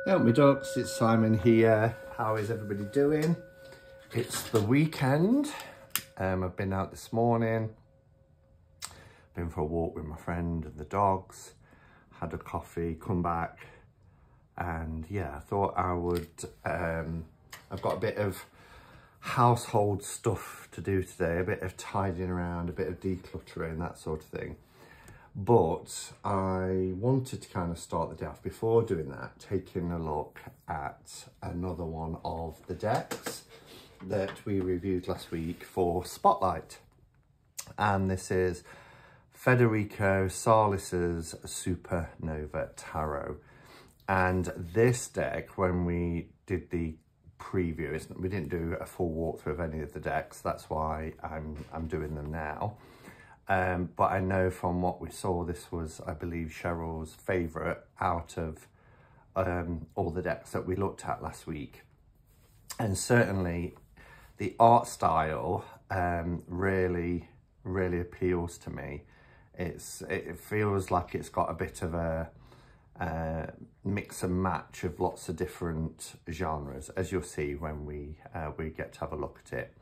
Help me ducks, it's Simon here. How is everybody doing? It's the weekend. I've been out this morning, been for a walk with my friend and the dogs, had a coffee, come back, and yeah, I thought I would, I've got a bit of household stuff to do today, a bit of tidying around, a bit of decluttering, that sort of thing. But I wanted to kind of start the day off before doing that, taking a look at another one of the decks that we reviewed last week for Spotlight. And this is Federico Salis's Supernova Tarot. And this deck, when we did the preview, we didn't do a full walkthrough of any of the decks. That's why I'm doing them now. But I know from what we saw, this was, I believe, Cheryl's favourite out of all the decks that we looked at last week. And certainly the art style really appeals to me. It feels like it's got a bit of a mix and match of lots of different genres, as you'll see when we get to have a look at it.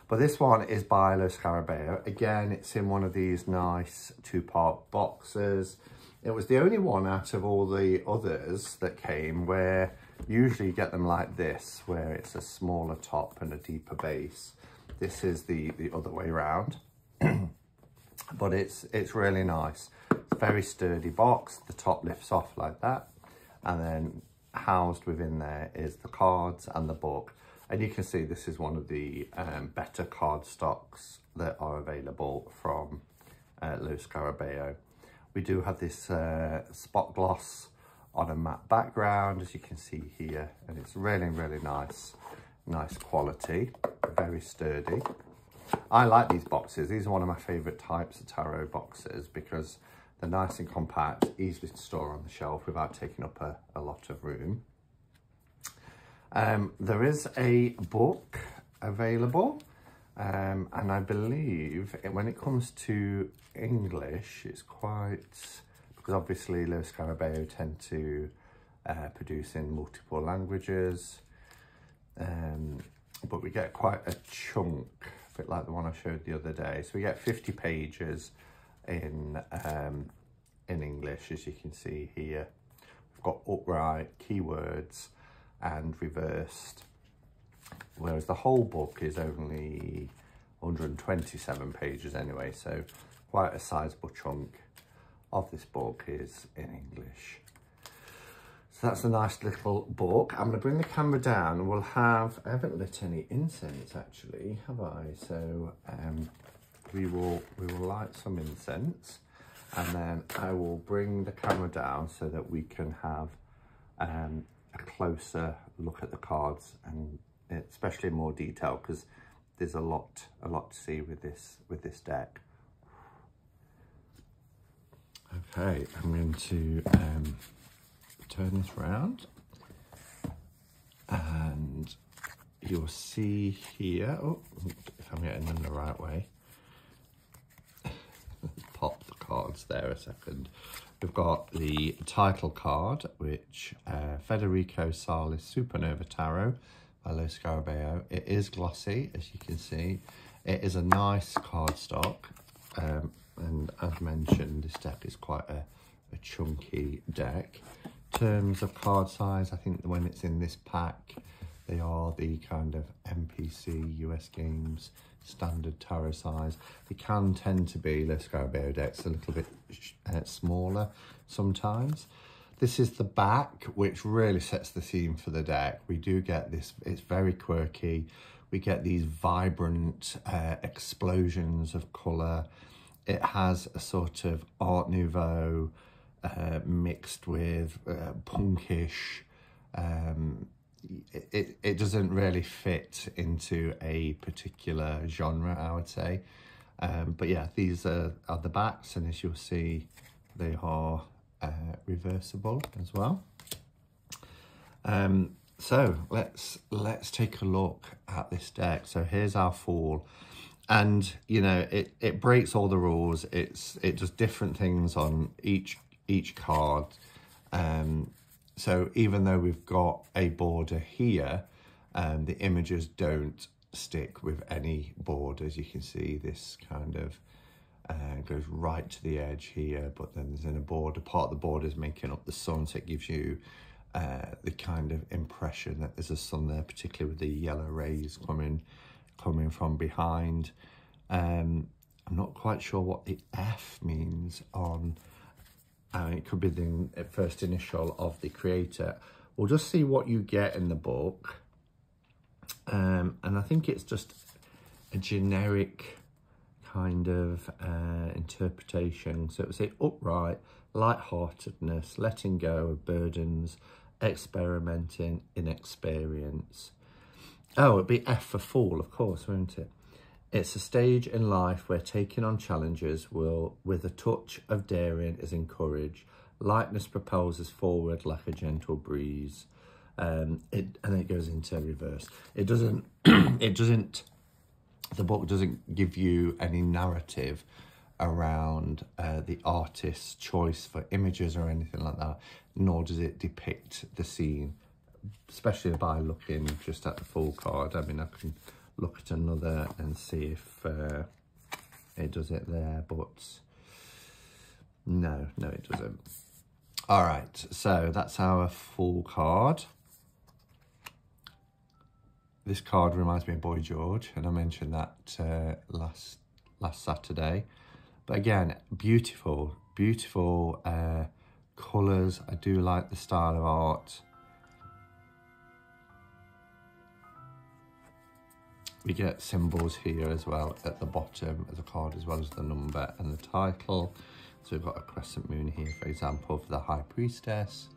But this one is by Lo Scarabeo. Again, it's in one of these nice two-part boxes. It was the only one out of all the others that came where usually you get them like this, where it's a smaller top and a deeper base. This is the other way around. But it's really nice. It's a very sturdy box. The top lifts off like that. And then housed within there is the cards and the book. And you can see this is one of the better card stocks that are available from Lo Scarabeo. We do have this spot gloss on a matte background, as you can see here, and it's really nice quality, very sturdy. I like these boxes. These are one of my favourite types of tarot boxes because they're nice and compact, easily to store on the shelf without taking up a lot of room. There is a book available, and I believe when it comes to English, it's quite, because obviously Lo Scarabeo tend to produce in multiple languages, but we get quite a chunk, a bit like the one I showed the other day. So we get 50 pages in English, as you can see here. We've got upright, keywords, and reversed, whereas the whole book is only 127 pages anyway, so quite a sizable chunk of this book is in English. So that's a nice little book. I'm going to bring the camera down and we'll have, I haven't lit any incense actually, have I? So we will light some incense, and then I will bring the camera down so that we can have a closer look at the cards, and especially in more detail, because there's a lot to see with this deck. Okay, I'm going to turn this round, and you'll see here, oh, if I'm getting them the right way, let's pop the cards there a second. We've got the title card, which Federico Salis Supernova Tarot by Lo Scarabeo. It is glossy, as you can see. It is a nice cardstock, and as mentioned, this deck is quite a chunky deck. In terms of card size, I think when it's in this pack, they are the kind of MPC US Games standard tarot size. They can tend to be, Lo Scarabeo decks, a little bit smaller sometimes. This is the back, which really sets the theme for the deck. We do get this, it's very quirky. We get these vibrant explosions of colour. It has a sort of Art Nouveau mixed with punkish. It doesn't really fit into a particular genre, I would say. But yeah, these are the backs, and as you'll see, they are reversible as well. So let's take a look at this deck. So here's our fall, and you know, it breaks all the rules. It does different things on each card. So even though we've got a border here, the images don't stick with any borders. You can see this kind of goes right to the edge here, but then there's in a border. Part of the border is making up the sun, so it gives you the kind of impression that there's a sun there, particularly with the yellow rays coming from behind. I'm not quite sure what the F means on, it could be the first initial of the creator. We'll just see what you get in the book. And I think it's just a generic kind of interpretation. So it would say upright, lightheartedness, letting go of burdens, experimenting in experience. Oh, it'd be F for fool, of course, won't it? It's a stage in life where taking on challenges with a touch of daring is encouraged. Lightness propels us forward like a gentle breeze. And it goes into reverse. It doesn't, the book doesn't give you any narrative around the artist's choice for images or anything like that, nor does it depict the scene, especially by looking just at the full card. I mean, I can look at another and see if it does it there, but no, it doesn't. All right, so that's our full card. This card reminds me of Boy George, and I mentioned that last Saturday. But again, beautiful colours. I do like the style of art. We get symbols here as well at the bottom of the card, as well as the number and the title. So we've got a crescent moon here, for example, for the High Priestess.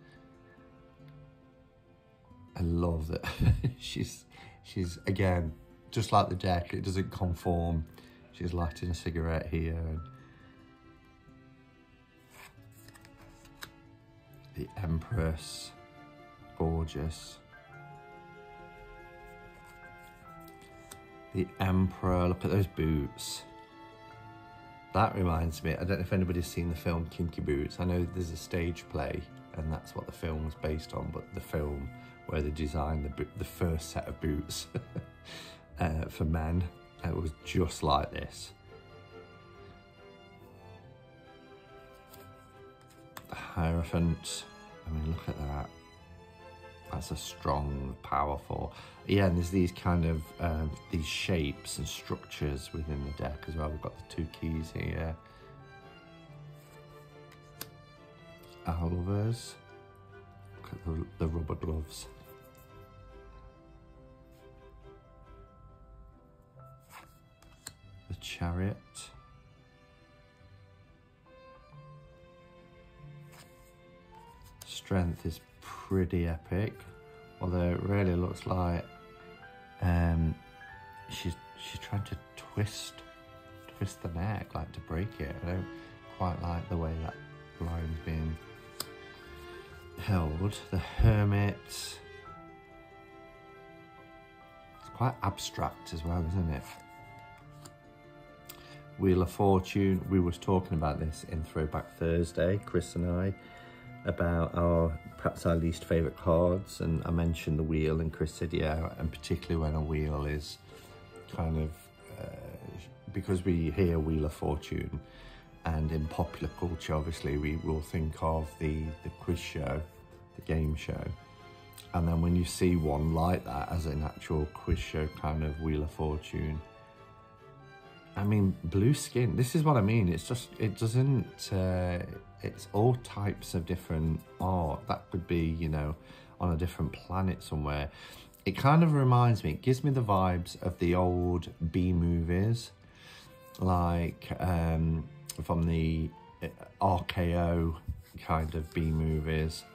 I love that she's again, just like the deck, it doesn't conform. She's lighting a cigarette here. And the Empress, gorgeous. The Emperor, look at those boots. That reminds me, I don't know if anybody's seen the film Kinky Boots. I know there's a stage play and that's what the film was based on, but the film where they designed the first set of boots for men, it was just like this. The Hierophant, I mean, look at that. That's a strong, powerful. Yeah, and there's these kind of, these shapes and structures within the deck as well. We've got the 2 keys here. Alvers. Look at the rubber gloves. The Chariot. Strength is pretty epic, although it really looks like she's trying to twist the neck, like to break it. I don't quite like the way that line's being held. The Hermit, it's quite abstract as well, isn't it? Wheel of Fortune, we was talking about this in Throwback Thursday, Chris and I, about perhaps our least favourite cards, and I mentioned the wheel, and Chris said yeah, and particularly when a wheel is kind of, because we hear Wheel of Fortune, and in popular culture obviously we will think of the quiz show, the game show, and then when you see one like that as an actual quiz show kind of Wheel of Fortune, I mean, blue skin, this is what I mean. It's just, it doesn't, it's all types of different art. That could be, you know, on a different planet somewhere. It kind of reminds me, it gives me the vibes of the old B movies, like from the RKO kind of B movies,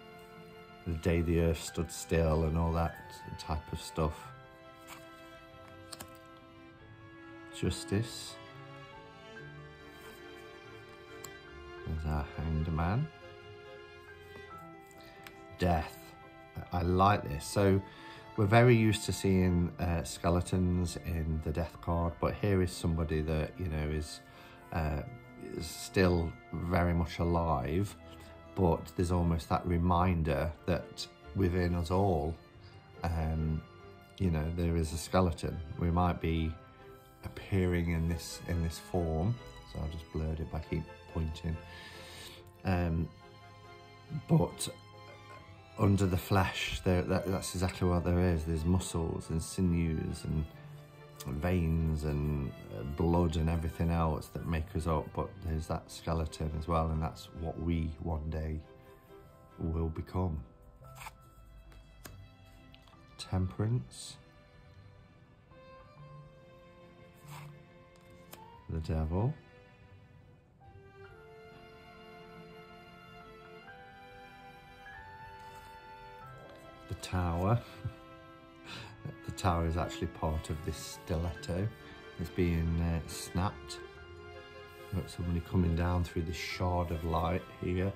The Day the Earth Stood Still and all that type of stuff. Justice. There's our Hanged Man. Death. I like this. So we're very used to seeing skeletons in the Death card, but here is somebody that, you know, is still very much alive, but there's almost that reminder that within us all, you know, there is a skeleton. We might be appearing in this form, so I'll just blur it by keep pointing, but under the flesh that's exactly what there is. There's muscles and sinews and veins and blood and everything else that make us up, but there's that skeleton as well, and that's what we one day will become. Temperance, the devil, the tower. The tower is actually part of this stiletto. It's being snapped. Got somebody coming down through this shard of light here.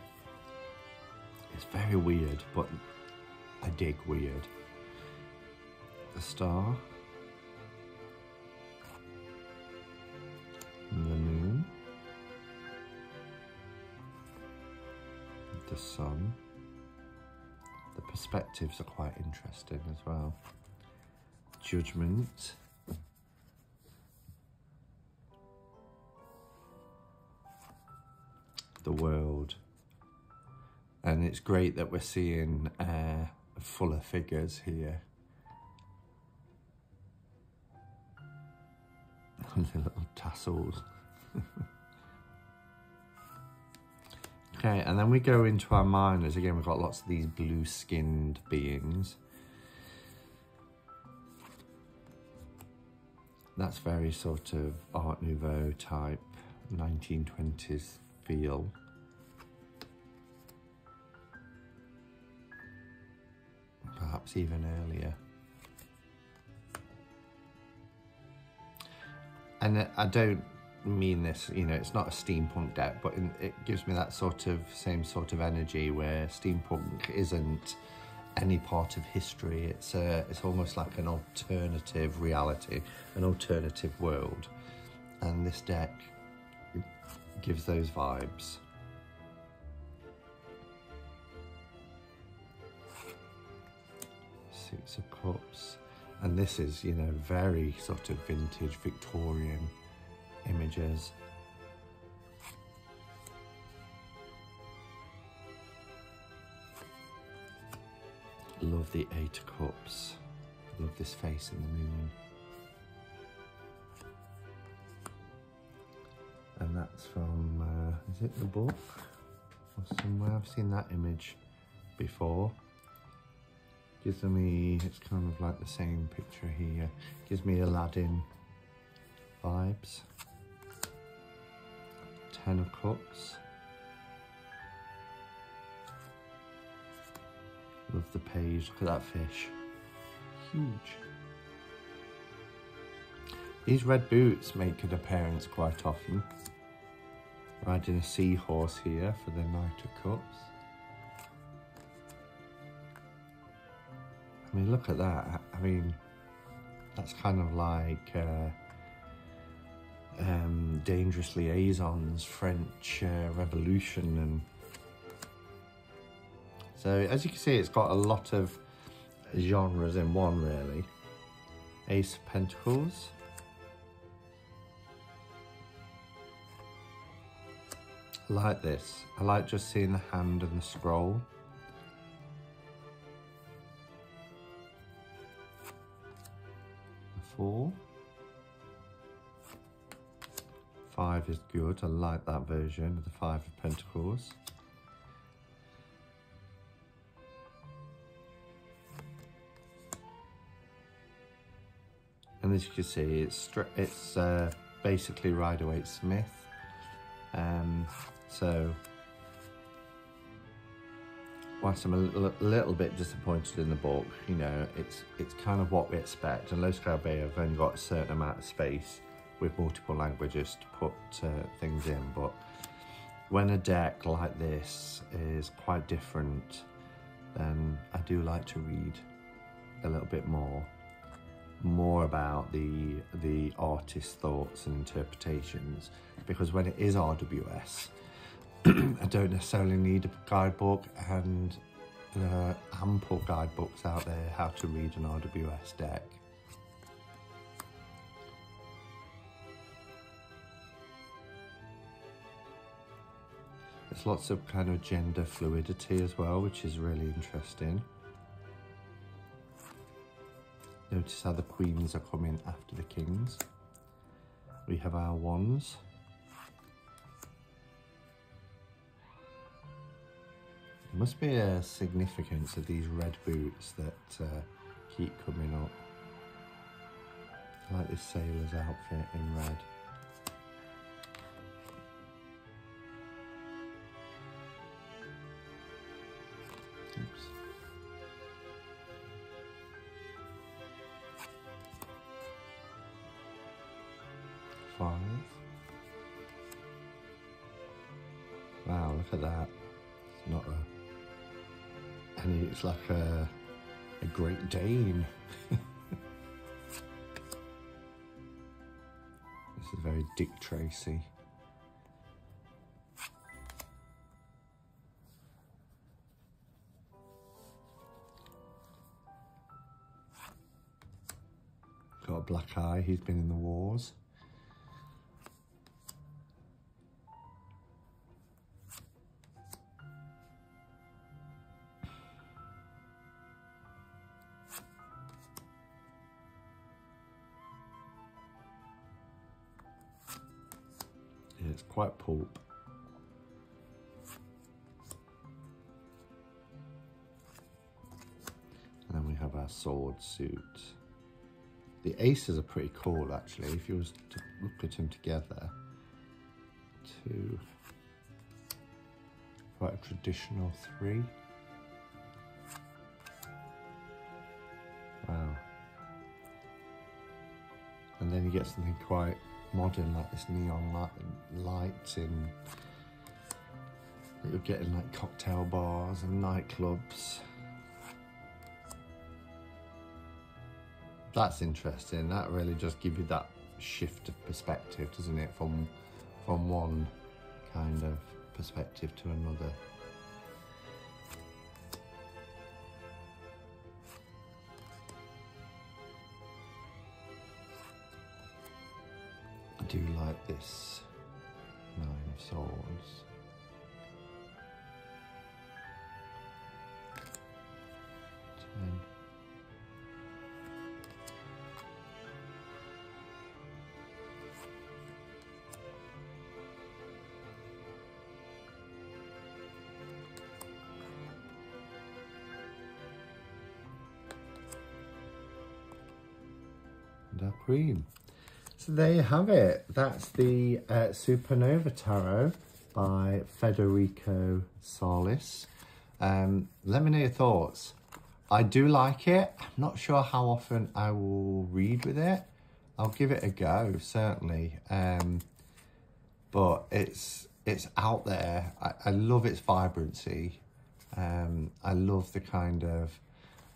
It's very weird, but I dig weird. The star. And the moon. The sun. The perspectives are quite interesting as well. Judgment. The world. And it's great that we're seeing fuller figures here. The little tassels. Okay, and then we go into our minors. Again, we've got lots of these blue-skinned beings. That's very sort of Art Nouveau type, 1920s feel. Perhaps even earlier. And I don't mean this, you know, it's not a steampunk deck, but it gives me that sort of same sort of energy where steampunk isn't any part of history. It's almost like an alternative reality, an alternative world, and this deck gives those vibes. Six of Cups, and this is, you know, very sort of vintage Victorian images. Love the Eight of Cups. Love this face in the moon. And that's from, is it the book? Or somewhere? I've seen that image before. Gives me, it's kind of like the same picture here. Gives me Aladdin vibes. Ten of Cups. Love the page, look at that fish. Huge. These red boots make an appearance quite often. Riding a seahorse here for the Knight of Cups. I mean, look at that. I mean, that's kind of like Dangerous Liaisons, French Revolution, and so as you can see, it's got a lot of genres in one, really. Ace of Pentacles. I like this. I like just seeing the hand and the scroll. The Four. Five is good. I like that version of the Five of Pentacles. And as you can see, it's basically Rider-Waite-Smith. So, whilst I'm a little bit disappointed in the book, you know, it's kind of what we expect. And Los Carbe have only got a certain amount of space with multiple languages to put things in. But when a deck like this is quite different, then I do like to read a little bit more about the artist's thoughts and interpretations, because when it is RWS, I don't necessarily need a guidebook, and there are ample guidebooks out there how to read an RWS deck. There's lots of kind of gender fluidity as well, which is really interesting. Notice how the queens are coming after the kings. We have our wands. There must be a significance of these red boots that keep coming up. I like this sailor's outfit in red. Oops. Five. Wow, look at that. It's not it's like a Great Dane. This is very Dick Tracy. Got a black eye, he's been in the wars. Yeah, it's quite pulp. And then we have our sword suit. The aces are pretty cool, actually, if you was to look at them together. Two, quite a traditional three. Wow. And then you get something quite modern, like this neon lights in, that you'll get in like cocktail bars and nightclubs. That's interesting. That really just gives you that shift of perspective, doesn't it? From one kind of perspective to another. I do like this Nine of Swords. Ten. And our Queen. So there you have it. That's the Supernova Tarot by Federico Solis. Let me know your thoughts. I do like it. I'm not sure how often I will read with it. I'll give it a go, certainly. But it's out there. I love its vibrancy. I love the kind of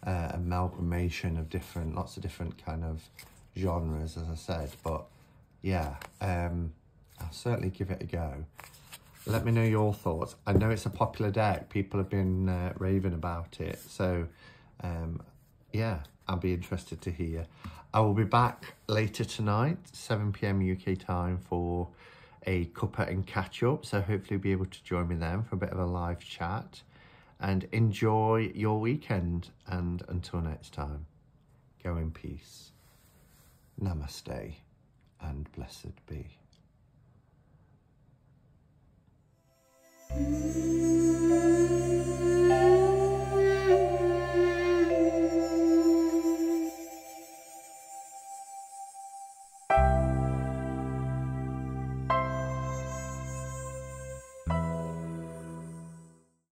amalgamation of lots of different kind of genres, as I said. But yeah, I'll certainly give it a go. Let me know your thoughts. I know it's a popular deck. People have been raving about it. So yeah, I'll be interested to hear. I will be back later tonight, 7 PM UK time, for a cuppa and catch up. So hopefully you'll be able to join me then for a bit of a live chat. And enjoy your weekend. And until next time, go in peace. Namaste and blessed be.